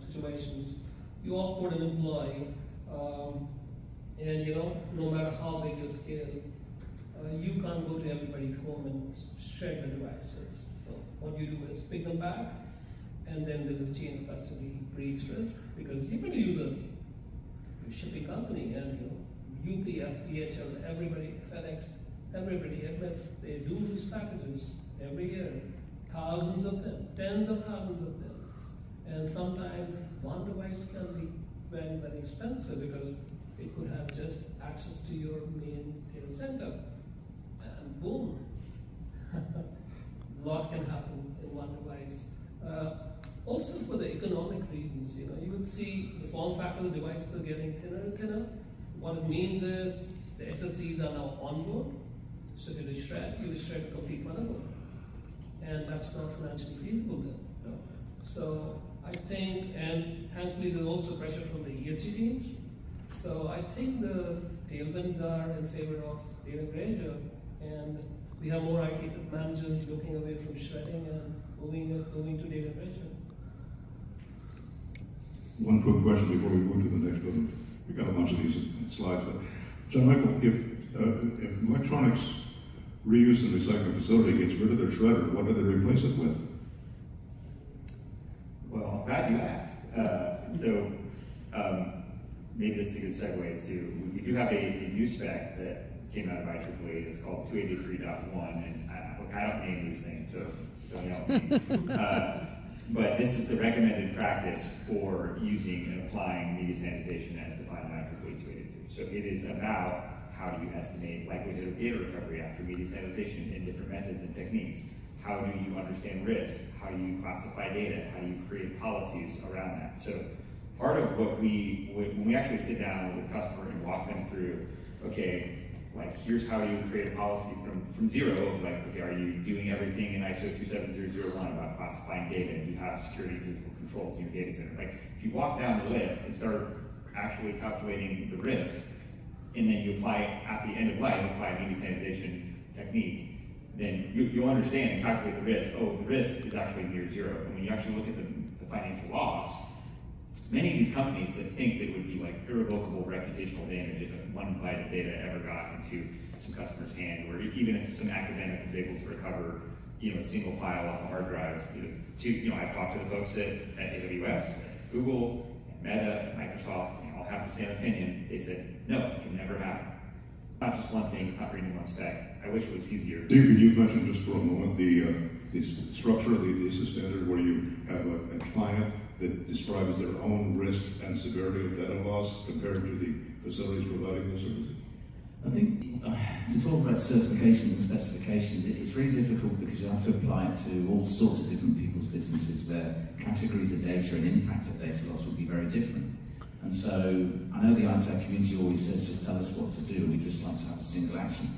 situations, you offboard an employee, and no matter how big your scale, you can't go to everybody's home and share the devices. So what you do is pick them back, and then there is chain of custody breach risk, because you're going to use a shipping company, and UPS, DHL, everybody, FedEx, everybody admits they do lose packages every year, thousands of them, tens of thousands of them. And sometimes one device can be very, very expensive because it could have just access to your main data center. And boom, a lot can happen in one device. Also for the economic reasons, you would see the form factor of the devices are getting thinner and thinner. What it means is the SSDs are now onboard. So if you shred a complete motherboard. And that's not financially feasible then. So I think, and thankfully there's also pressure from the ESG teams. So I think the tailwinds are in favor of data erasure, and we have more IT managers looking away from shredding and moving to data erasure. One quick question before we move to the next building. We've got a bunch of these slides, but Jon Michael, if electronics reuse and recycling facility gets rid of their shredder, what do they replace it with? Well, I'm glad you asked. Maybe this is a good segue to, we do have a new spec that came out of IEEE. It's called 283.1, and I don't name these things, so don't yell at me. But this is the recommended practice for using and applying media sanitization as defined by IEEE 283. So it is about how do you estimate likelihood of data recovery after media sanitization in different methods and techniques? How do you understand risk? How do you classify data? How do you create policies around that? So part of what when we actually sit down with a customer and walk them through, okay, like here's how you create a policy from zero, like, okay, are you doing everything in ISO 27001 about classifying data? Do you have security and physical controls in your data center? Like, if you walk down the list and start actually calculating the risk, and then you apply, at the end of life, apply a media sanitization technique, then you'll understand and calculate the risk. Oh, the risk is actually near zero. And when you actually look at the financial loss, many of these companies that think that it would be like irrevocable reputational damage if one byte of data ever got into some customer's hand, or even if some academic was able to recover, a single file off a hard drive. I've talked to the folks at AWS, at Google, at Meta, at Microsoft. All have the same opinion. They said, no, it can never happen. It's not just one thing. It's not reading one spec. I wish it was easier. Steve, you mentioned just for a moment the structure of the ADISA standard, where you have a client that describes their own risk and severity of data loss compared to the facilities providing those services? I think to talk about certifications and specifications, it's really difficult because you have to apply it to all sorts of different people's businesses where categories of data and impact of data loss will be very different. And so I know the ITAC community always says, just tell us what to do, we just like to have a single action.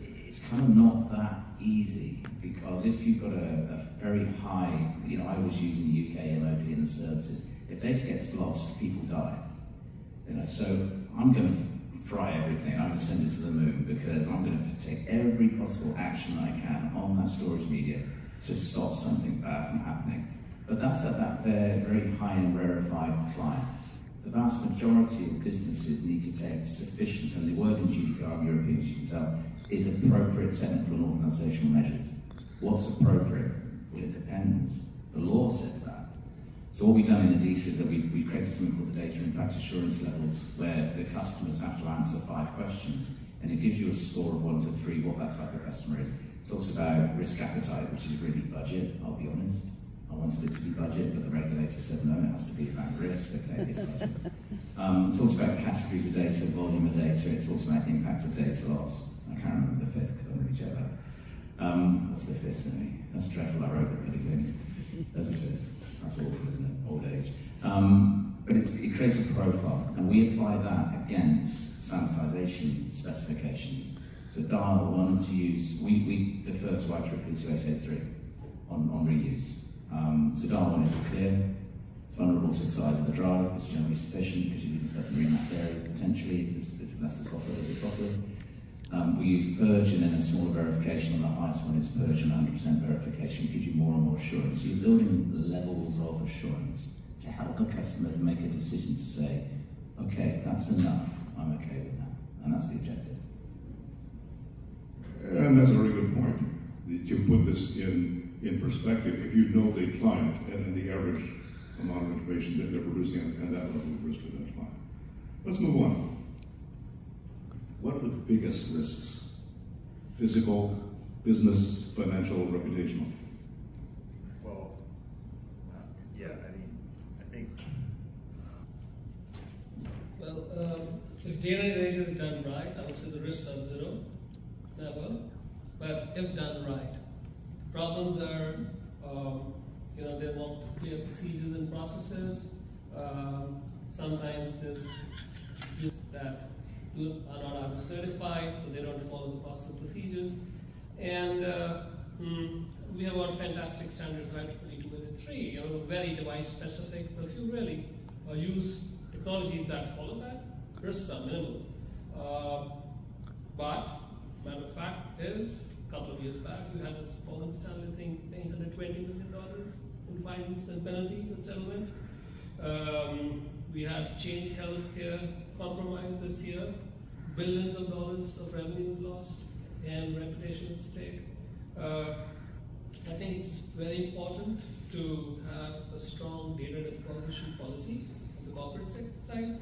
It's kind of not that easy, because if you've got a very high, I was using the UK MOD and the services, if data gets lost, people die. So I'm going to fry everything, I'm going to send it to the moon, because I'm going to take every possible action I can on that storage media to stop something bad from happening. But that's at that very high-end rarefied client. The vast majority of businesses need to take sufficient, and the word in GDPR and European, as you can tell, is appropriate technical and organisational measures. What's appropriate? Well, it depends. The law says that. So what we've done in ADISA is that we've created something called the data impact assurance levels, where the customers have to answer 5 questions, and it gives you a score of 1 to 3 what that type of customer is. It talks about risk appetite, which is really budget, I'll be honest. I wanted it to be budget, but the regulator said no, it has to be about risk. Okay, it's budget. It talks about categories of data, volume of data, it talks about impact of data loss. I can't remember the 5th because I'm really jet lagged. What's the 5th anyway? That's dreadful, I wrote the bloody thing. That's the 5th. That's awful, isn't it? Old age. But it creates a profile, and we apply that against sanitization specifications. So dial 1 to use, we defer to IEEE 2883 on reuse. So dial 1 is clear, it's vulnerable to the size of the drive, it's generally sufficient because you're leaving stuff in remapped areas potentially, unless the software does it properly. We use purge and then a smaller verification on the highest one is purge and 100% verification, gives you more and more assurance. So you're building levels of assurance to help the customer to make a decision to say, okay, that's enough, I'm okay with that. And that's the objective. And that's a very good point. To put this in perspective, if you know the client and the average amount of information that they're producing and that level of risk for that client. Let's move on. What are the biggest risks? Physical, business, financial, reputational? Well, yeah, I mean, I think. Well, if data erasure is done right, I would say the risks are zero, never. But if done right, problems are, there are not clear procedures and processes. Sometimes there's use that are not ADISA certified, so they don't follow the process and procedures. And we have got fantastic standards like 22.3, very device specific. But if you really use technologies that follow that, risks are minimal. But matter of fact is, a couple of years back, we had this Morgan Stanley thing paying $120 million in fines and penalties and settlement. We have Change Healthcare compromised this year, billions of dollars of revenue lost and reputation at stake. I think it's very important to have a strong data disposition policy on the corporate side,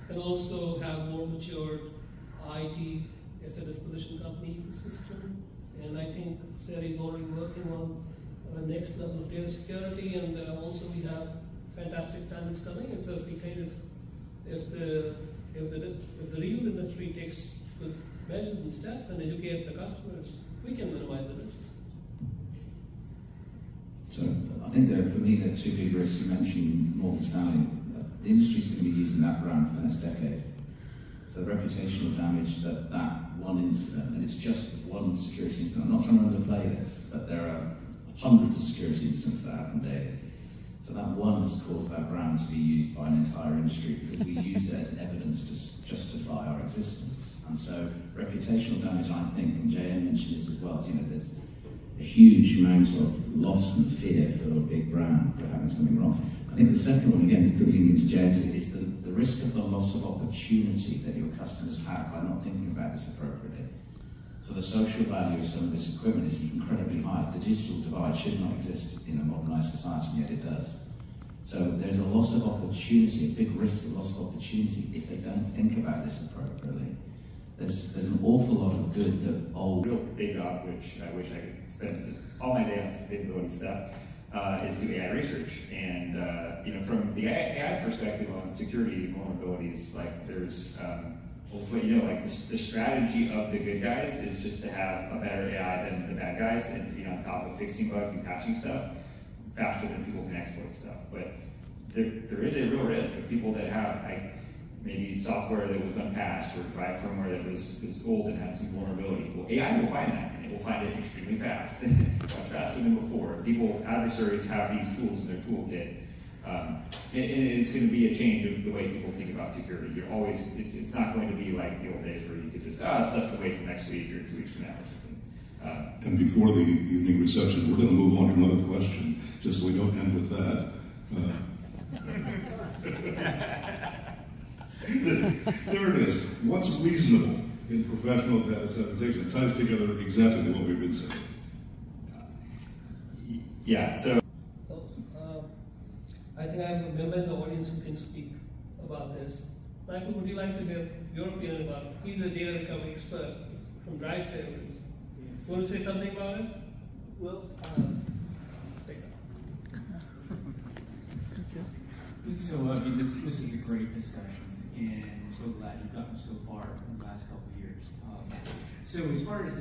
and also have more matured IT asset disposition company ecosystem. And I think SERI is already working on the next level of data security, and also we have fantastic standards coming. And so if the real industry takes good measures and steps and educate the customers, we can minimize the risks. So I think that for me, the two big risks you mentioned, Morgan Stanley, the industry's going to be using that brand for the next decade. So the reputational damage that one incident, and it's just one security incident, I'm not trying to underplay this, but there are hundreds of security incidents that happen daily. So that one has caused that brand to be used by an entire industry because we use it as evidence to justify our existence. And so reputational damage, I think, and JM mentioned this as well, is, there's a huge amount of loss and fear for a big brand for having something wrong. I think the second one, again, putting into James, is the risk of the loss of opportunity that your customers have by not thinking about this appropriately. So the social value of some of this equipment is incredibly high. The digital divide should not exist in a modernised society, and yet it does. So there's a loss of opportunity, a big risk of loss of opportunity if they don't think about this appropriately. There's an awful lot of good that old... Real big job, which I wish I could spend all my day on sustainability stuff, is do AI research. And from the AI perspective on security vulnerabilities, like there's, the strategy of the good guys is just to have a better AI than the bad guys and to be on top of fixing bugs and patching stuff faster than people can exploit stuff. But there is a real risk of people that have maybe software that was unpatched or dry firmware that was old and had some vulnerability. Well, AI will find that, and it will find it extremely fast, much faster than before. People, adversaries, have these tools in their toolkit. And it's going to be a change of the way people think about security. It's not going to be like the old days where you could just, stuff can wait for next week or 2 weeks from now or something. And before the evening reception, we're going to move on to another question, just so we don't end with that. There it is. What's reasonable in professional data sanitization? It ties together exactly what we've been saying. Yeah, so I think I have a member in the audience who can speak about this. Michael, would you like to give your opinion about it? He's a data recovery expert from Drive Savers. You want to say something about it? Well, so this is a great discussion, and I'm so glad you've gotten so far in the last couple of years. So as far as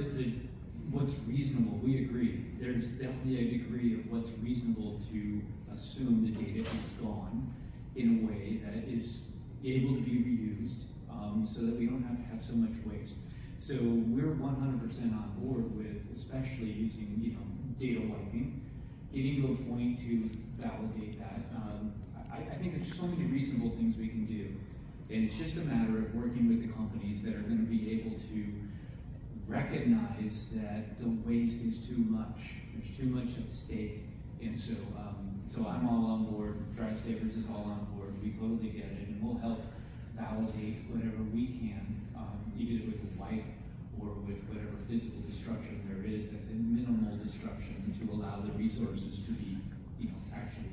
what's reasonable, we agree. There's definitely a degree of what's reasonable to assume the data is gone in a way that is able to be reused, so that we don't have to have so much waste. So we're 100% on board with, especially using data wiping, getting to a point to validate that. I think there's so many reasonable things we can do, and it's just a matter of working with the companies that are going to be able to recognize that the waste is too much. There's too much at stake, And so, so I'm all on board. Drive Savers is all on board. We totally get it, and we'll help validate whatever we can, either with a wipe or with whatever physical destruction there is. That's a minimal destruction to allow the resources to be, actually